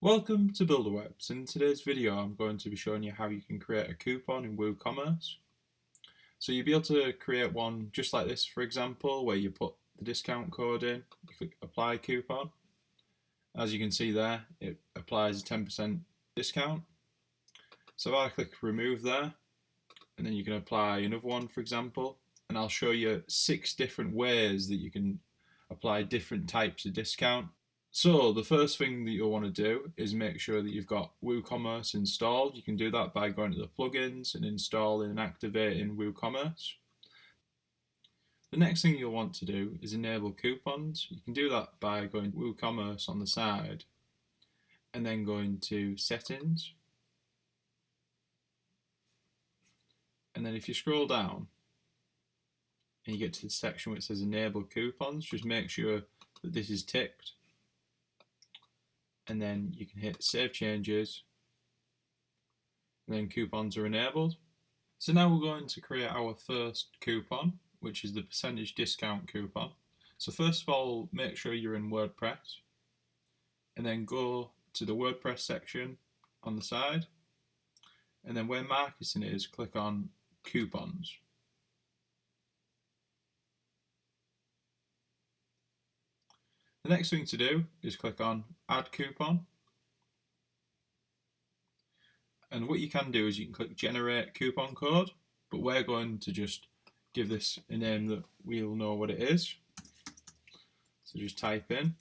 Welcome to Buildawebs. In today's video I'm going to be showing you how you can create a coupon in Woocommerce. So you'll be able to create one just like this, for example, where you put the discount code in, you click apply coupon. As you can see there, it applies a 10% discount. So if I click remove there, and then you can apply another one, for example, and I'll show you 6 different ways that you can apply different types of discount. So the first thing that you'll want to do is make sure that you've got Woocommerce installed. You can do that by going to the plugins and installing and activating Woocommerce. The next thing you'll want to do is enable coupons. You can do that by going to Woocommerce on the side and then going to settings. And then if you scroll down and you get to the section where it says enable coupons, just make sure that this is ticked. And then you can hit save changes, and then coupons are enabled. So now we're going to create our first coupon, which is the percentage discount coupon. So first of all, make sure you're in WordPress, and then go to the WordPress section on the side, and then where marketing is, click on coupons. The next thing to do is click on add coupon, and what you can do is you can click generate coupon code, but we're going to just give this a name that we'll know what it is. So just type in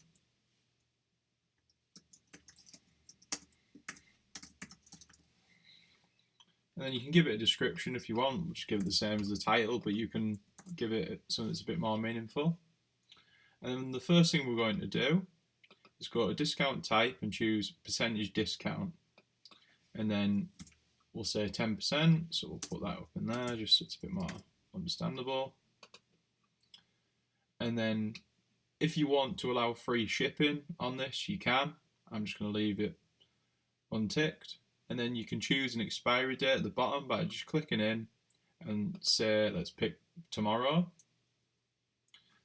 and then you can give it a description if you want, just give it the same as the title, but you can give it something that's a bit more meaningful. And then the first thing we're going to do is go to discount type and choose percentage discount. And then we'll say 10%, so we'll put that up in there just so it's a bit more understandable. And then if you want to allow free shipping on this, you can. I'm just going to leave it unticked. And then you can choose an expiry date at the bottom by just clicking in and say, let's pick tomorrow.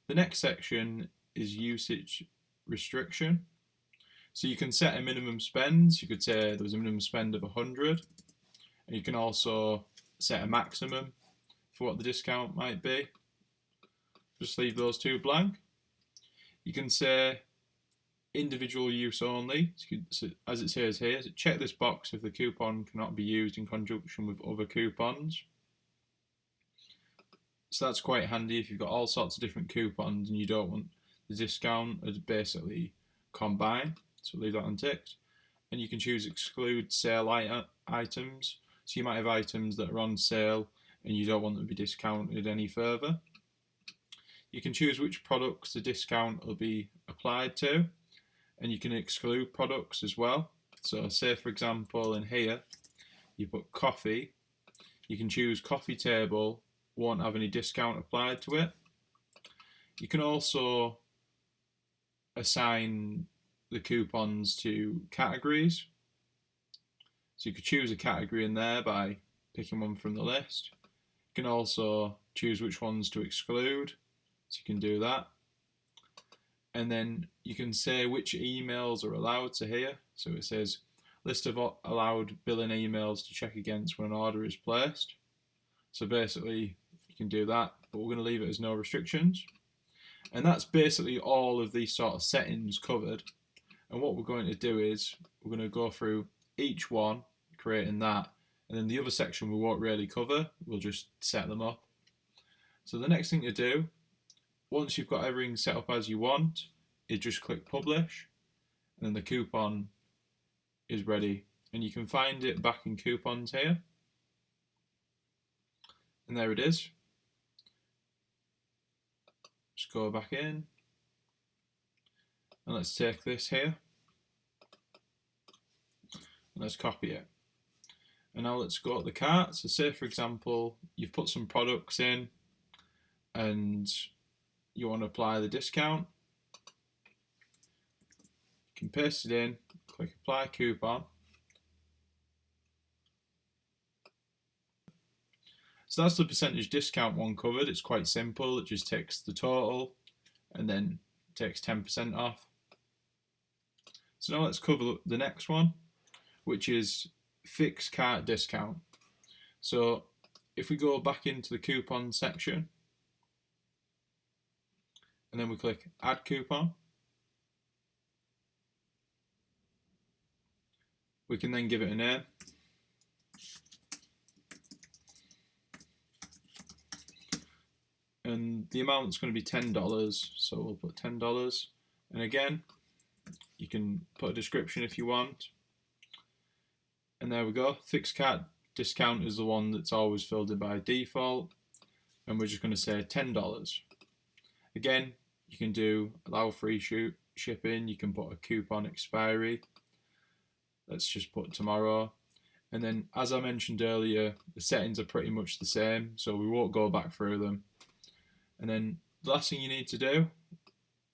The next section is usage restriction. So you can set a minimum spend. You could say there was a minimum spend of 100. And you can also set a maximum for what the discount might be. Just leave those two blank. You can say individual use only. So as it says here, check this box if the coupon cannot be used in conjunction with other coupons. So that's quite handy if you've got all sorts of different coupons and you don't want the discount to basically combine. So leave that unticked. And you can choose exclude sale items. So you might have items that are on sale and you don't want them to be discounted any further. You can choose which products the discount will be applied to, and you can exclude products as well. So say for example in here you put coffee, you can choose coffee table won't have any discount applied to it. You can also assign the coupons to categories. So you could choose a category in there by picking one from the list. You can also choose which ones to exclude, so you can do that. And then you can say which emails are allowed to here. So it says list of allowed billing emails to check against when an order is placed. So basically you can do that, but we're going to leave it as no restrictions. And that's basically all of these sort of settings covered. And what we're going to do is we're going to go through each one, creating that, and then the other section we won't really cover, we'll just set them up. So the next thing to do, once you've got everything set up as you want, is just click publish, and then the coupon is ready. And you can find it back in coupons here. And there it is. Just go back in. And let's take this here. And let's copy it. And now let's go to the cart. So say for example, you've put some products in and you want to apply the discount. You can paste it in, click apply coupon. So that's the percentage discount one covered. It's quite simple. It just takes the total and then takes 10% off. So now let's cover the next one, which is fixed cart discount. So if we go back into the coupon section and then we click add coupon, we can then give it a name. And the amount's going to be $10, so we'll put $10. And again, you can put a description if you want. And there we go. Fixed cart discount is the one that's always filled in by default. And we're just going to say $10. Again, you can do allow free shipping. You can put a coupon expiry. Let's just put tomorrow. And then, as I mentioned earlier, the settings are pretty much the same, so we won't go back through them. And then the last thing you need to do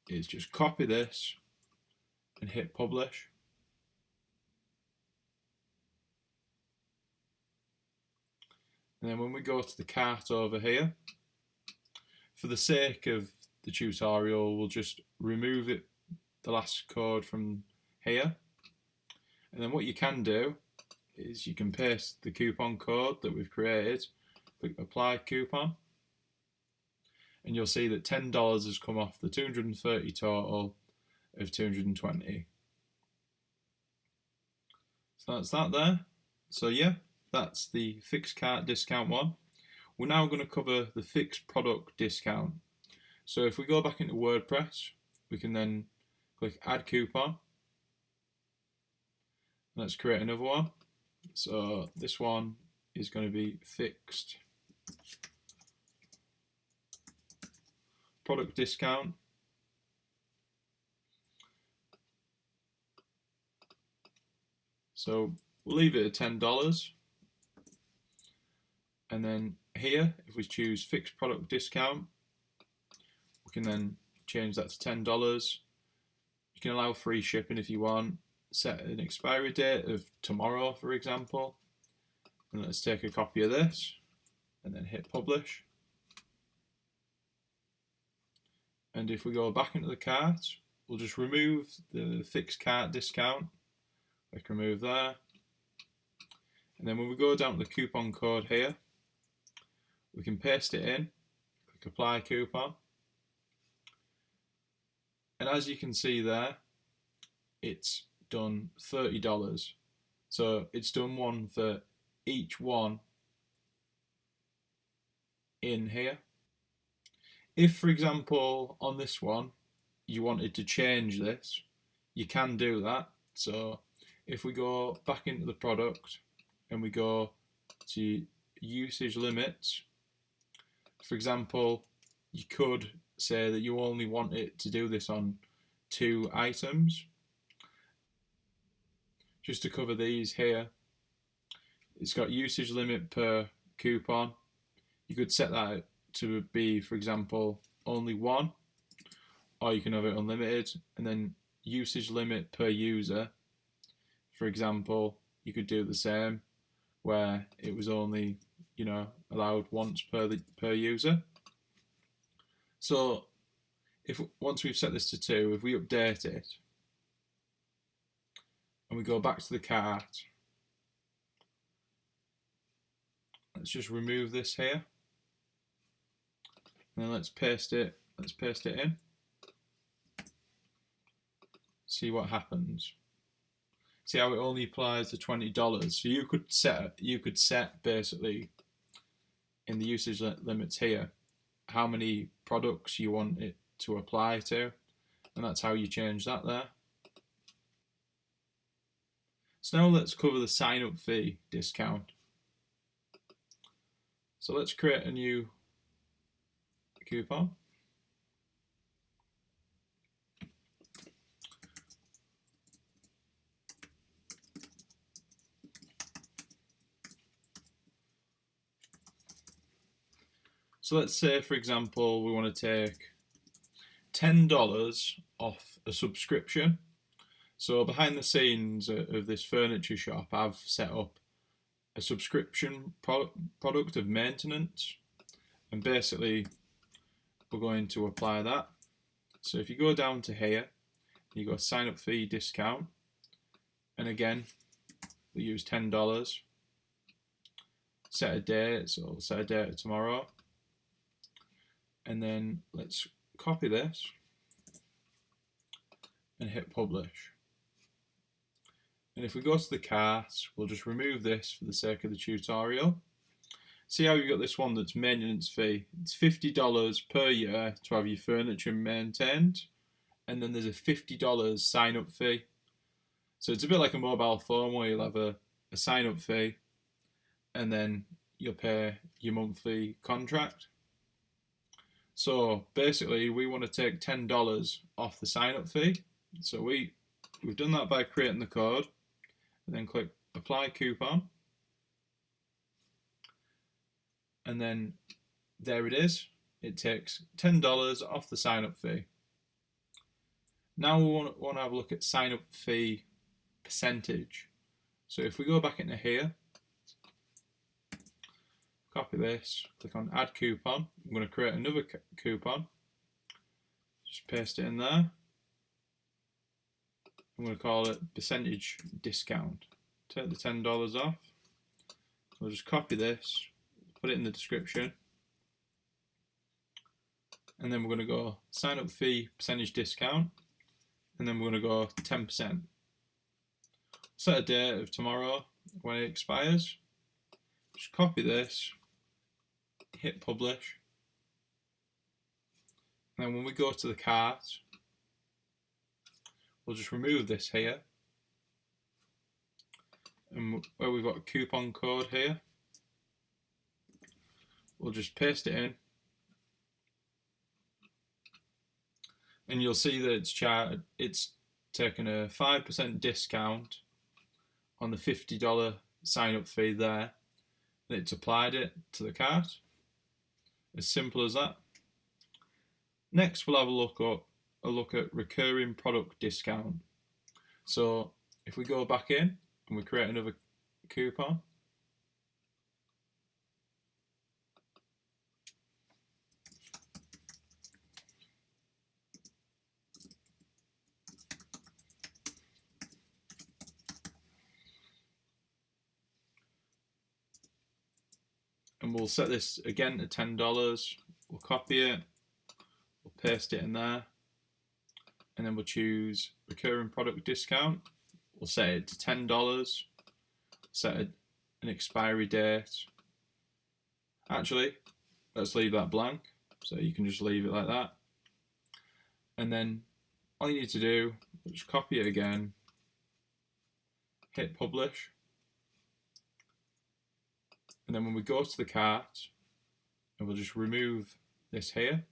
is just copy this and hit publish. And then when we go to the cart over here, for the sake of the tutorial, we'll just remove the last code from here. And then what you can do is you can paste the coupon code that we've created, click apply coupon, and you'll see that $10 has come off the 230 total of 220. So that's that there. So yeah, that's the fixed cart discount one. We're now going to cover the fixed product discount. So if we go back into WordPress, we can then click add coupon. Let's create another one. So this one is going to be fixed product discount. So we'll leave it at $10. And then here, if we choose fixed product discount, we can then change that to $10. You can allow free shipping if you want. Set an expiry date of tomorrow, for example. And let's take a copy of this and then hit publish. And if we go back into the cart, we'll just remove the fixed cart discount. Click remove there. And then when we go down to the coupon code here, we can paste it in, click apply coupon. And as you can see there, it's done $30. So it's done one for each one in here. If, for example, on this one, you wanted to change this, you can do that. So if we go back into the product and we go to usage limits, for example, you could say that you only want it to do this on 2 items. Just to cover these here, it's got usage limit per coupon. You could set that to be, for example, only 1, or you can have it unlimited. And then usage limit per user, for example, you could do the same, where it was only, allowed once per user. So once we've set this to 2, if we update it and we go back to the cart, let's just remove this here. And then let's paste it in. See what happens. See how it only applies to $20. So you could set basically in the usage limits here how many products you want it to apply to, and that's how you change that there. So now let's cover the sign up fee discount. So let's create a new coupon. So let's say, for example, we want to take $10 off a subscription. So behind the scenes of this furniture shop, I've set up a subscription product of maintenance, and basically we're going to apply that. So if you go down to here, you go sign up fee discount, and again we use $10. Set a date, so we'll set a date of tomorrow, and then let's copy this and hit publish. And if we go to the cart, we'll just remove this for the sake of the tutorial. See how you got this one that's maintenance fee. It's $50 per year to have your furniture maintained, and then there's a $50 sign up fee. So it's a bit like a mobile phone where you'll have a sign up fee and then you'll pay your monthly contract. So basically we want to take $10 off the sign up fee. So we've done that by creating the code, and then click apply coupon, and then there it is. It takes $10 off the sign up fee. Now we want to have a look at sign up fee percentage. So if we go back into here, copy this, click on add coupon. I'm going to create another coupon, just paste it in there. I'm going to call it percentage discount. Take the $10 off. I'll just copy this, put it in the description, and then we're going to go sign up fee percentage discount, and then we're going to go 10%. Set a date of tomorrow when it expires. Just copy this, hit publish, and then when we go to the cart, we'll just remove this here, and where we've got a coupon code here, we'll just paste it in, and you'll see that it's taken a 5% discount on the $50 sign up fee there, and it's applied it to the cart. As simple as that. Next we'll have a look at recurring product discount. So if we go back in and we create another coupon, and we'll set this again to $10. We'll copy it, we'll paste it in there, and then we'll choose recurring product discount. We'll set it to $10, set an expiry date. Actually, let's leave that blank, so you can just leave it like that. And then all you need to do is just copy it again, hit publish, and then when we go to the cart, and we'll just remove this here,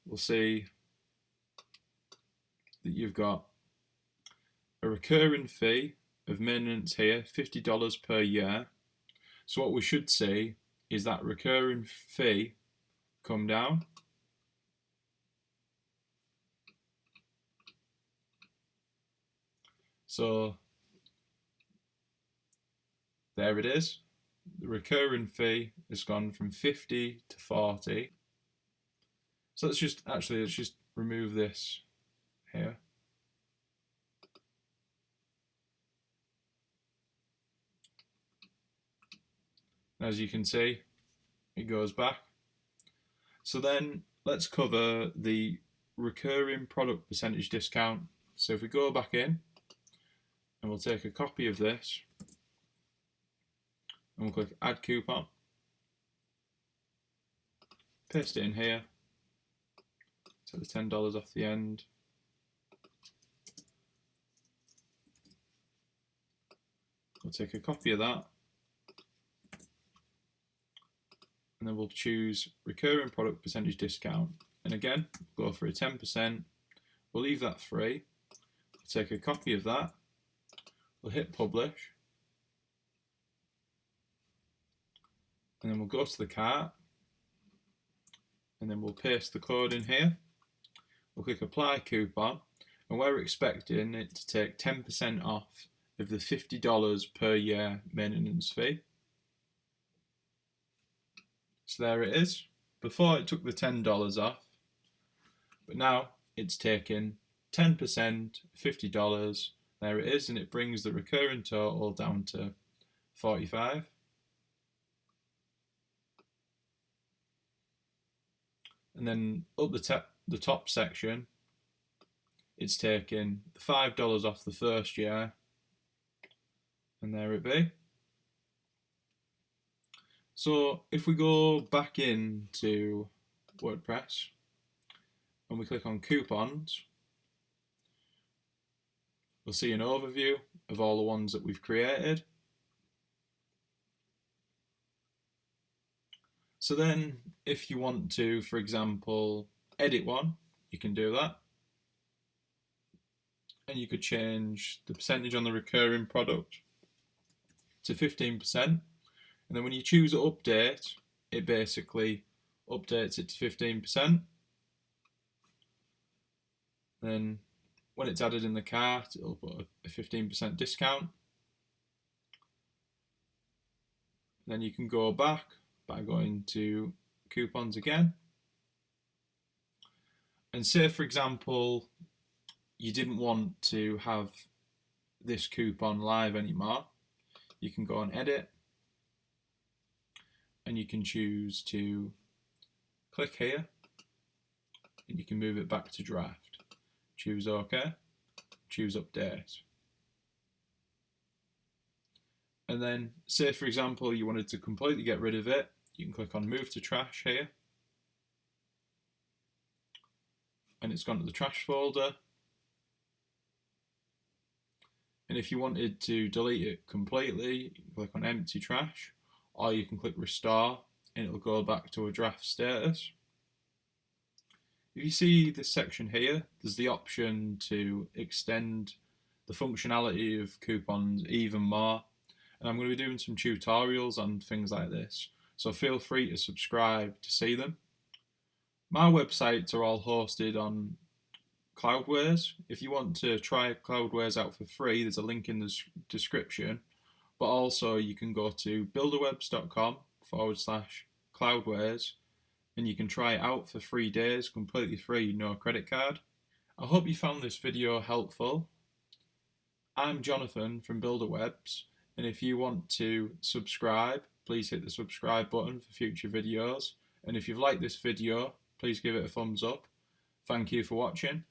we'll see that you've got a recurring fee of maintenance here, $50 per year. So what we should see is that recurring fee come down. So there it is. The recurring fee has gone from 50 to 40. So let's just remove this here. As you can see, it goes back. So then let's cover the recurring product percentage discount. So if we go back in, and we'll take a copy of this, and we'll click add coupon, paste it in here, take the $10 off the end, we'll take a copy of that, and then we'll choose recurring product percentage discount, and again go for a 10%. We'll leave that free. We'll take a copy of that, we'll hit publish, and then we'll go to the cart, and then we'll paste the code in here. We'll click apply coupon, and we're expecting it to take 10% off of the $50 per year maintenance fee. So there it is. Before it took the $10 off, but now it's taken 10%, $50, There it is, and it brings the recurring total down to 45. And then up the top section, it's taking the $5 off the first year, and there it be. So if we go back into WordPress and we click on coupons, we'll see an overview of all the ones that we've created. So then if you want to, for example, edit one, you can do that. And you could change the percentage on the recurring product to 15%. And then when you choose update, it basically updates it to 15%. Then when it's added in the cart, it'll put a 15% discount. Then you can go back by going to coupons again. And say, for example, you didn't want to have this coupon live anymore, you can go on edit and you can choose to click here and you can move it back to draft. Choose OK, choose update. And then say, for example, you wanted to completely get rid of it, you can click on move to trash here and it's gone to the trash folder. And if you wanted to delete it completely, you can click on empty trash, or you can click restore and it'll go back to a draft status. If you see this section here, there's the option to extend the functionality of coupons even more. And I'm going to be doing some tutorials on things like this, so feel free to subscribe to see them. My websites are all hosted on Cloudwares. If you want to try Cloudwares out for free, there's a link in the description. But also you can go to buildawebs.com/Cloudwares and you can try it out for 3 days, completely free, no credit card. I hope you found this video helpful. I'm Jonathan from Buildawebs, and if you want to subscribe, please hit the subscribe button for future videos. And if you've liked this video, please give it a thumbs up. Thank you for watching.